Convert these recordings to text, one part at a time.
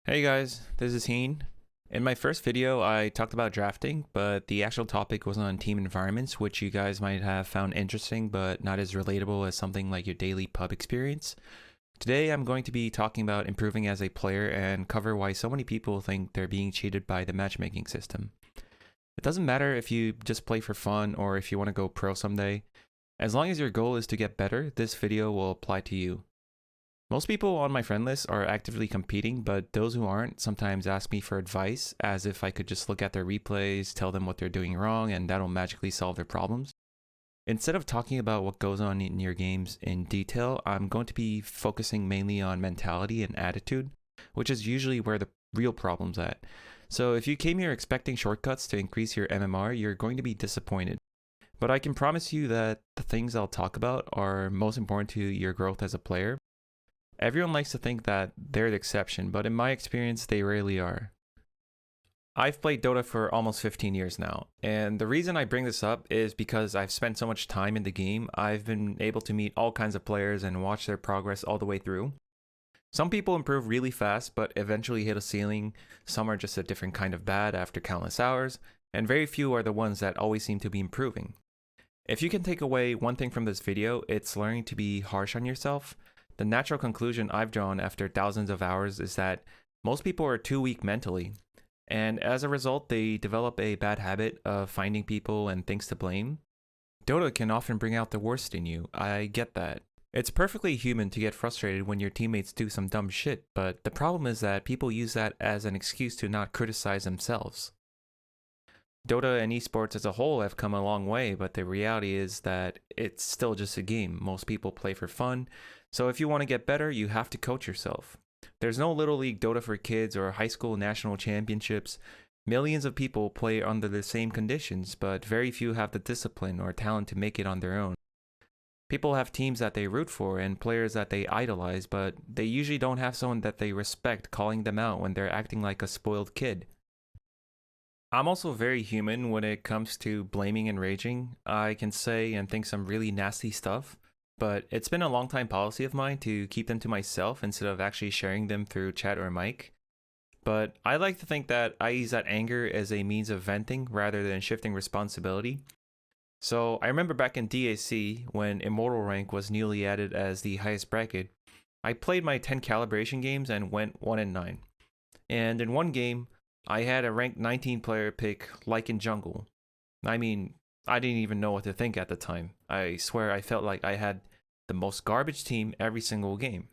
Hey guys, this is Heen. In my first video, I talked about drafting, but the actual topic was on team environments, which you guys might have found interesting, but not as relatable as something like your daily pub experience. Today, I'm going to be talking about improving as a player and cover why so many people think they're being cheated by the matchmaking system. It doesn't matter if you just play for fun or if you want to go pro someday. As long as your goal is to get better, this video will apply to you. Most people on my friend list are actively competing, but those who aren't sometimes ask me for advice as if I could just look at their replays, tell them what they're doing wrong, and that'll magically solve their problems. Instead of talking about what goes on in your games in detail, I'm going to be focusing mainly on mentality and attitude, which is usually where the real problem's at. So if you came here expecting shortcuts to increase your MMR, you're going to be disappointed. But I can promise you that the things I'll talk about are most important to your growth as a player. Everyone likes to think that they're the exception, but in my experience, they rarely are. I've played Dota for almost 15 years now, and the reason I bring this up is because I've spent so much time in the game. I've been able to meet all kinds of players and watch their progress all the way through. Some people improve really fast, but eventually hit a ceiling. Some are just a different kind of bad after countless hours, and very few are the ones that always seem to be improving. If you can take away one thing from this video, it's learning to be harsh on yourself. The natural conclusion I've drawn after thousands of hours is that most people are too weak mentally, and as a result, they develop a bad habit of finding people and things to blame. Dota can often bring out the worst in you, I get that. It's perfectly human to get frustrated when your teammates do some dumb shit, but the problem is that people use that as an excuse to not criticize themselves. Dota and esports as a whole have come a long way, but the reality is that it's still just a game. Most people play for fun, so if you want to get better, you have to coach yourself. There's no Little League Dota for kids or high school national championships. Millions of people play under the same conditions, but very few have the discipline or talent to make it on their own. People have teams that they root for and players that they idolize, but they usually don't have someone that they respect calling them out when they're acting like a spoiled kid. I'm also very human when it comes to blaming and raging. I can say and think some really nasty stuff, but it's been a long time policy of mine to keep them to myself instead of actually sharing them through chat or mic. But I like to think that I use that anger as a means of venting rather than shifting responsibility. So I remember back in DAC when Immortal rank was newly added as the highest bracket, I played my 10 calibration games and went 1-9. And in one game, I had a ranked 19 player pick Lycan Jungle. I mean, I didn't even know what to think at the time. I swear I felt like I had the most garbage team every single game.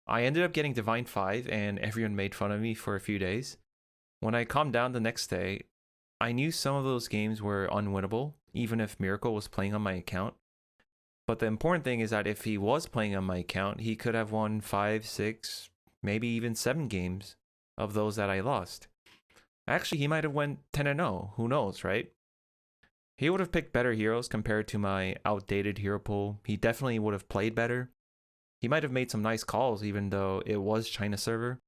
I ended up getting Divine 5 and everyone made fun of me for a few days. When I calmed down the next day, I knew some of those games were unwinnable, even if Miracle was playing on my account. But the important thing is that if he was playing on my account, he could have won 5, 6, maybe even 7 games of those that I lost. Actually, he might have went 10-0, who knows, right? He would have picked better heroes compared to my outdated hero pool. He definitely would have played better. He might have made some nice calls even though it was China server.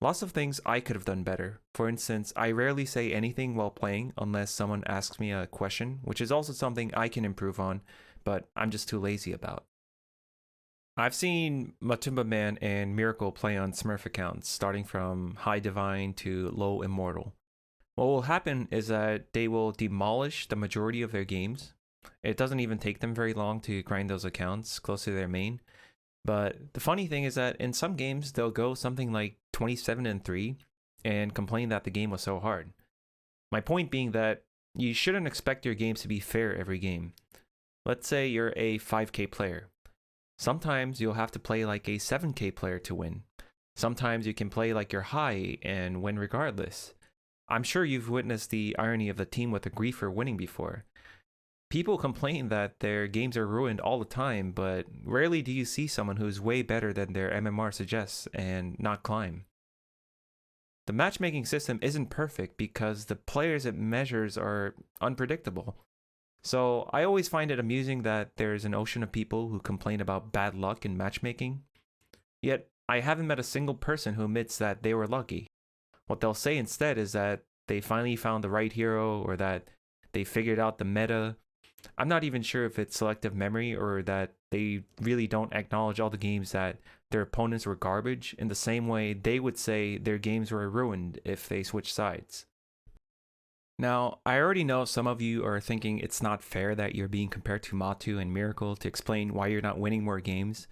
Lots of things I could have done better. For instance, I rarely say anything while playing unless someone asks me a question, which is also something I can improve on, but I'm just too lazy about. I've seen Matumba Man and Miracle play on Smurf accounts, starting from High Divine to Low Immortal. What will happen is that they will demolish the majority of their games. It doesn't even take them very long to grind those accounts close to their main. But the funny thing is that in some games, they'll go something like 27-3 and complain that the game was so hard. My point being that you shouldn't expect your games to be fair every game. Let's say you're a 5k player. Sometimes you'll have to play like a 7k player to win. Sometimes you can play like you're high and win regardless. I'm sure you've witnessed the irony of the team with a griefer winning before. People complain that their games are ruined all the time, but rarely do you see someone who's way better than their MMR suggests and not climb. The matchmaking system isn't perfect because the players it measures are unpredictable. So I always find it amusing that there's an ocean of people who complain about bad luck in matchmaking. Yet I haven't met a single person who admits that they were lucky. What they'll say instead is that they finally found the right hero or that they figured out the meta. I'm not even sure if it's selective memory or that they really don't acknowledge all the games that their opponents were garbage in the same way they would say their games were ruined if they switched sides. Now, I already know some of you are thinking it's not fair that you're being compared to Matu and Miracle to explain why you're not winning more games.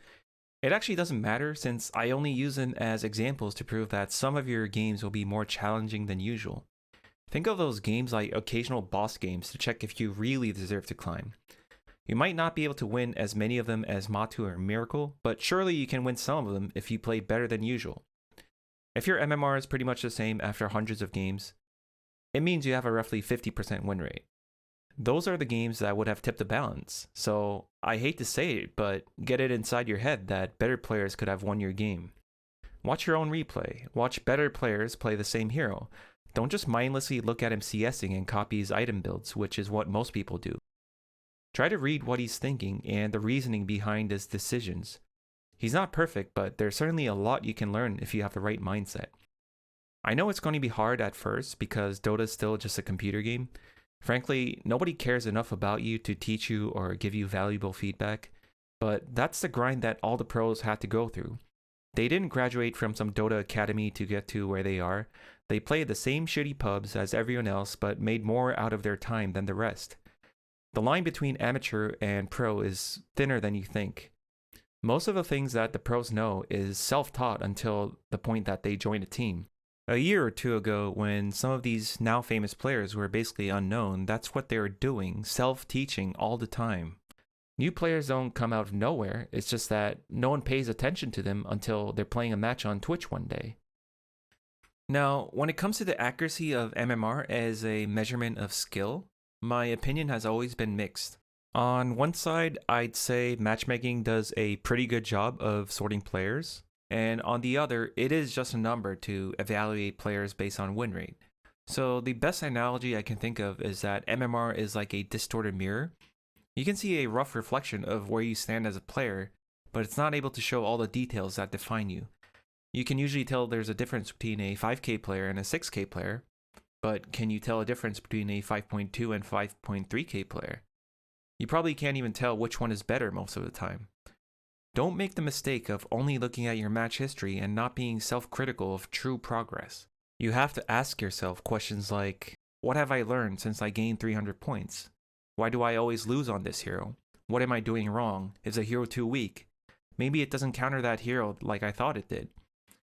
It actually doesn't matter since I only use them as examples to prove that some of your games will be more challenging than usual. Think of those games like occasional boss games to check if you really deserve to climb. You might not be able to win as many of them as Matu or Miracle, but surely you can win some of them if you play better than usual. If your MMR is pretty much the same after hundreds of games, it means you have a roughly 50% win rate. Those are the games that would have tipped the balance, so I hate to say it, but get it inside your head that better players could have won your game. Watch your own replay, watch better players play the same hero. Don't just mindlessly look at him CSing and copy his item builds, which is what most people do. Try to read what he's thinking and the reasoning behind his decisions. He's not perfect, but there's certainly a lot you can learn if you have the right mindset. I know it's going to be hard at first because Dota is still just a computer game. Frankly, nobody cares enough about you to teach you or give you valuable feedback, but that's the grind that all the pros had to go through. They didn't graduate from some Dota academy to get to where they are. They played the same shitty pubs as everyone else, but made more out of their time than the rest. The line between amateur and pro is thinner than you think. Most of the things that the pros know is self-taught until the point that they join a team. A year or two ago, when some of these now famous players were basically unknown, that's what they were doing, self-teaching all the time. New players don't come out of nowhere, it's just that no one pays attention to them until they're playing a match on Twitch one day. Now, when it comes to the accuracy of MMR as a measurement of skill, my opinion has always been mixed. On one side, I'd say matchmaking does a pretty good job of sorting players. And on the other, it is just a number to evaluate players based on win rate. So the best analogy I can think of is that MMR is like a distorted mirror. You can see a rough reflection of where you stand as a player, but it's not able to show all the details that define you. You can usually tell there's a difference between a 5k player and a 6k player, but can you tell a difference between a 5.2 and 5.3k player? You probably can't even tell which one is better most of the time. Don't make the mistake of only looking at your match history and not being self-critical of true progress. You have to ask yourself questions like, what have I learned since I gained 300 points? Why do I always lose on this hero? What am I doing wrong? Is the hero too weak? Maybe it doesn't counter that hero like I thought it did.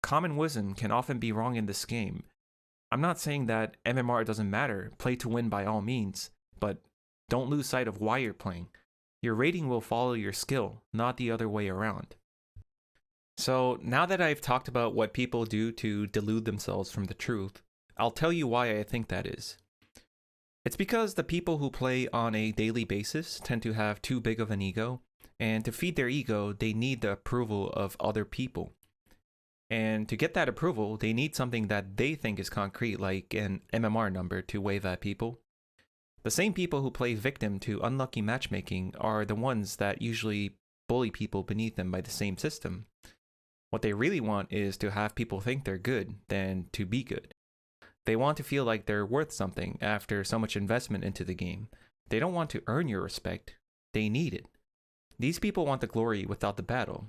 Common wisdom can often be wrong in this game. I'm not saying that MMR doesn't matter, play to win by all means, but don't lose sight of why you're playing. Your rating will follow your skill, not the other way around. So now that I've talked about what people do to delude themselves from the truth, I'll tell you why I think that is. It's because the people who play on a daily basis tend to have too big of an ego, and to feed their ego, they need the approval of other people. And to get that approval, they need something that they think is concrete, like an MMR number to wave at people. The same people who play victim to unlucky matchmaking are the ones that usually bully people beneath them by the same system. What they really want is to have people think they're good than to be good. They want to feel like they're worth something after so much investment into the game. They don't want to earn your respect, they need it. These people want the glory without the battle.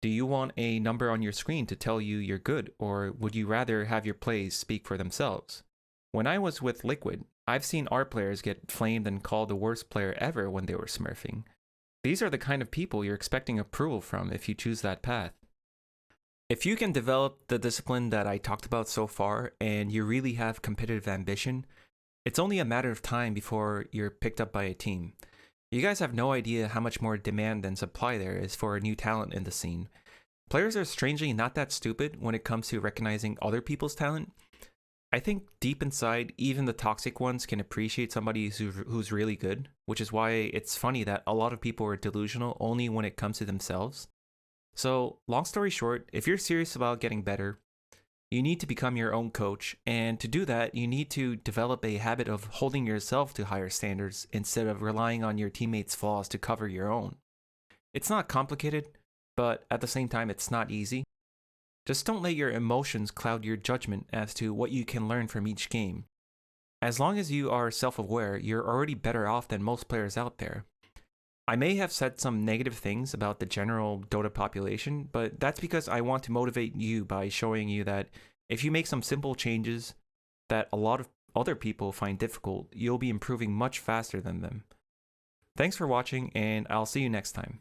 Do you want a number on your screen to tell you you're good, or would you rather have your plays speak for themselves? When I was with Liquid, I've seen our players get flamed and called the worst player ever when they were smurfing. These are the kind of people you're expecting approval from if you choose that path. If you can develop the discipline that I talked about so far and you really have competitive ambition, it's only a matter of time before you're picked up by a team. You guys have no idea how much more demand than supply there is for a new talent in the scene. Players are strangely not that stupid when it comes to recognizing other people's talent. I think deep inside, even the toxic ones can appreciate somebody who's really good, which is why it's funny that a lot of people are delusional only when it comes to themselves. So, long story short, if you're serious about getting better, you need to become your own coach, and to do that, you need to develop a habit of holding yourself to higher standards instead of relying on your teammates' flaws to cover your own. It's not complicated, but at the same time, it's not easy. Just don't let your emotions cloud your judgment as to what you can learn from each game. As long as you are self-aware, you're already better off than most players out there. I may have said some negative things about the general Dota population, but that's because I want to motivate you by showing you that if you make some simple changes that a lot of other people find difficult, you'll be improving much faster than them. Thanks for watching, and I'll see you next time.